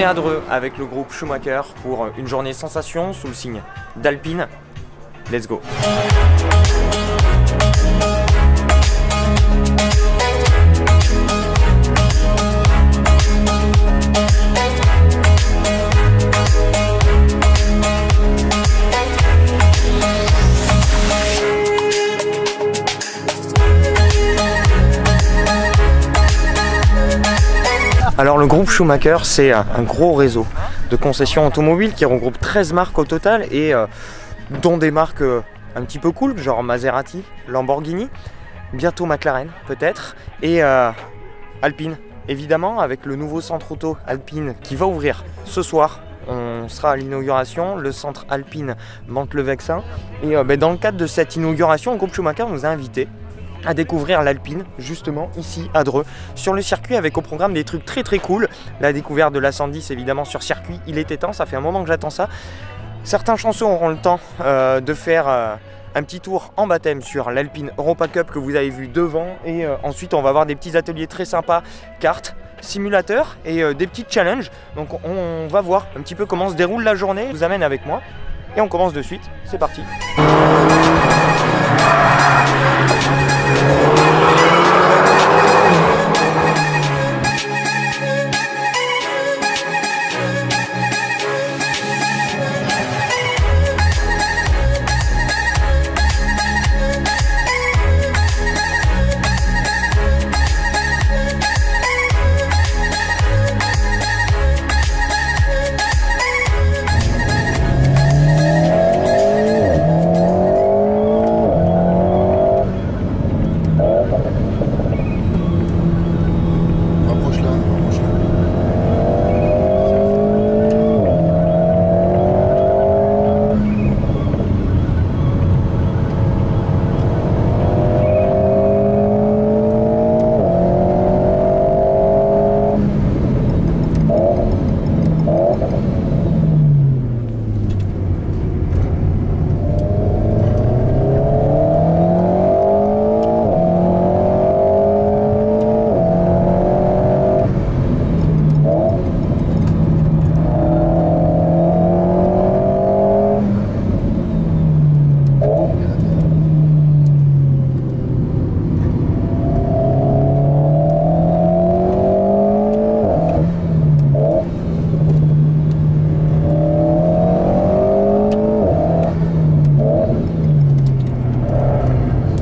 à Dreux avec le groupe Schumacher pour une journée sensation sous le signe d'Alpine. Let's go! Alors le groupe Schumacher, c'est un gros réseau de concessions automobiles qui regroupe 13 marques au total et dont des marques un petit peu cool, genre Maserati, Lamborghini, bientôt McLaren peut-être, et Alpine évidemment, avec le nouveau centre auto Alpine qui va ouvrir ce soir. On sera à l'inauguration, le centre Alpine Mantes-le-Vexin, et dans le cadre de cette inauguration, le groupe Schumacher nous a invités à découvrir l'Alpine, justement ici à Dreux, sur le circuit, avec au programme des trucs très cool. La découverte de la 110 évidemment sur circuit, il était temps, ça fait un moment que j'attends ça. Certains chanceux auront le temps de faire un petit tour en baptême sur l'Alpine Europa Cup que vous avez vu devant, et ensuite on va avoir des petits ateliers très sympas, cartes, simulateurs et des petits challenges. Donc on va voir un petit peu comment se déroule la journée. Je vous amène avec moi et on commence de suite, c'est parti.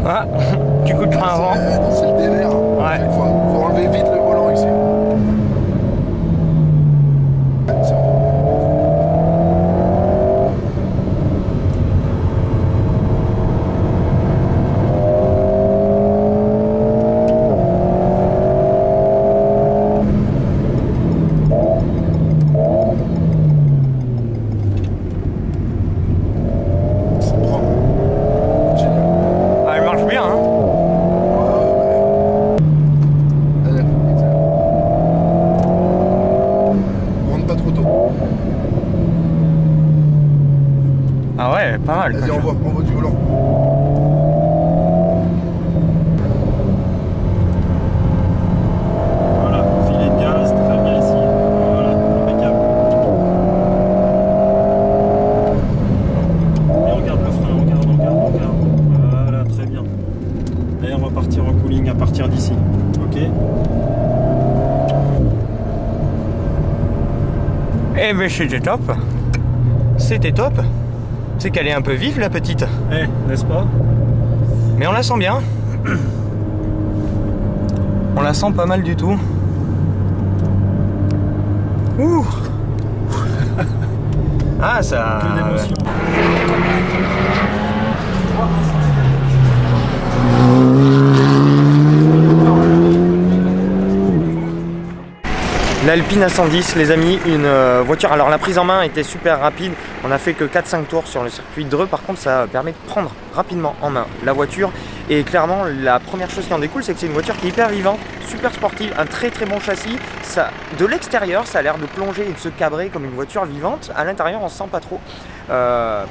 Ah, du coup de frein avant. C'est le délire. Ouais. Faut enlever vite le volant ici. C'est bon. Ah ouais, pas mal. Vas-y, envoie du volant. Voilà, filet de gaz, très bien ici. Voilà, impeccable. Et regarde le frein, regarde. Voilà, très bien. Et on va partir en cooling à partir d'ici. Ok. Eh ben c'était top. C'était top. C'est qu'elle est un peu vive la petite. Eh, n'est-ce pas? Mais on la sent bien. On la sent pas mal du tout. Ouh. Ah ça... Que d'émotion. L'Alpine A110 les amis, une voiture, alors la prise en main était super rapide, on a fait que 4-5 tours sur le circuit de Dreux, par contre ça permet de prendre rapidement en main la voiture Et clairement, la première chose qui en découle, c'est que c'est une voiture qui est hyper vivante, super sportive, un très très bon châssis. Ça, de l'extérieur, ça a l'air de plonger et de se cabrer comme une voiture vivante. À l'intérieur, on ne sent pas trop.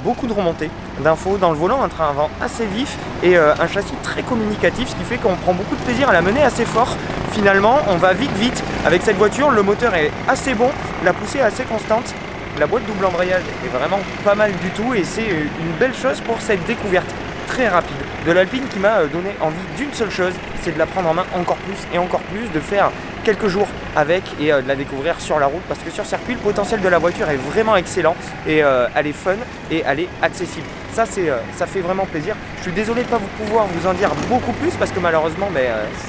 Beaucoup de remontées d'infos dans le volant, un train avant assez vif et un châssis très communicatif, ce qui fait qu'on prend beaucoup de plaisir à la mener assez fort. Finalement, on va vite avec cette voiture. Le moteur est assez bon, la poussée est assez constante. La boîte double embrayage est vraiment pas mal du tout et c'est une belle chose pour cette découverte très rapide de l'Alpine qui m'a donné envie d'une seule chose, c'est de la prendre en main encore plus et encore plus, de faire quelques jours avec et de la découvrir sur la route parce que sur circuit, le potentiel de la voiture est vraiment excellent et elle est fun et elle est accessible. Ça fait vraiment plaisir. Je suis désolé de ne pas pouvoir vous en dire beaucoup plus parce que malheureusement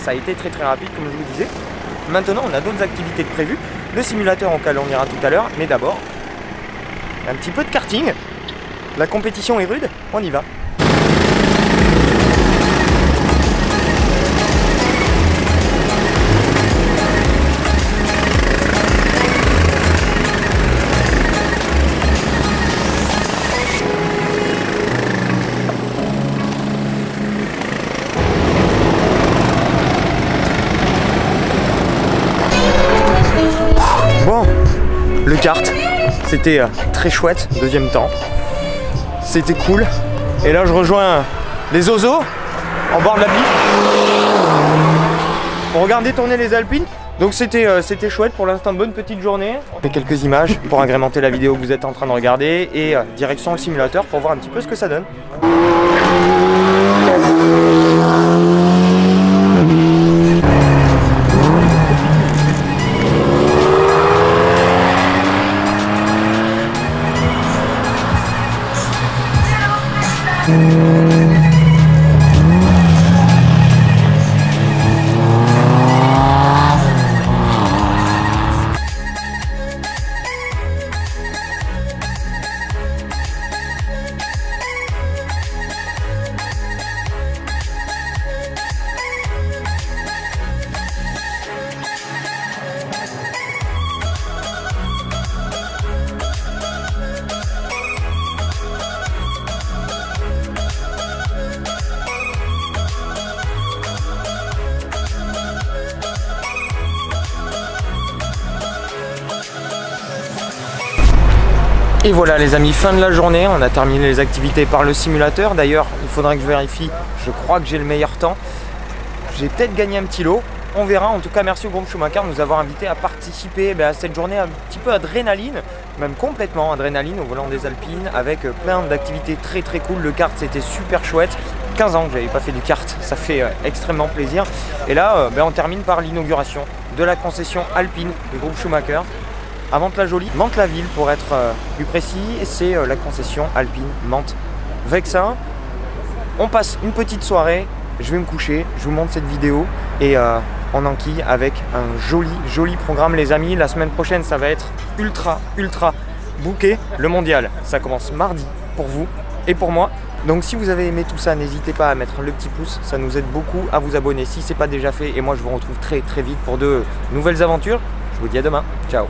ça a été très rapide comme je vous disais. Maintenant on a d'autres activités de prévues, le simulateur auquel on ira tout à l'heure, mais d'abord un petit peu de karting. La compétition est rude, on y va. Bon, le kart, c'était très chouette, deuxième temps. C'était cool. Et là, je rejoins les Ozo en bord de la piste. On regardait tourner les Alpines. Donc c'était chouette pour l'instant, bonne petite journée. On fait quelques images pour agrémenter la vidéo que vous êtes en train de regarder et direction le simulateur pour voir un petit peu ce que ça donne. Et voilà les amis, fin de la journée, on a terminé les activités par le simulateur. D'ailleurs, il faudrait que je vérifie, je crois que j'ai le meilleur temps. J'ai peut-être gagné un petit lot, on verra. En tout cas, merci au groupe Schumacher de nous avoir invités à participer à cette journée un petit peu adrénaline, même complètement adrénaline au volant des Alpines, avec plein d'activités très cool. Le kart, c'était super chouette. 15 ans que j'avais pas fait du kart, ça fait extrêmement plaisir. Et là, on termine par l'inauguration de la concession Alpine du groupe Schumacher à Mantes-la-Jolie, Mantes-la-Ville pour être plus précis, c'est la concession Alpine Mantes-Vexin. On passe une petite soirée, je vais me coucher, je vous montre cette vidéo et on enquille avec un joli programme les amis. La semaine prochaine ça va être ultra booké. Le mondial, ça commence mardi pour vous et pour moi. Donc si vous avez aimé tout ça, n'hésitez pas à mettre le petit pouce, ça nous aide beaucoup, à vous abonner si ce n'est pas déjà fait. Et moi je vous retrouve très vite pour de nouvelles aventures. Je vous dis à demain, ciao.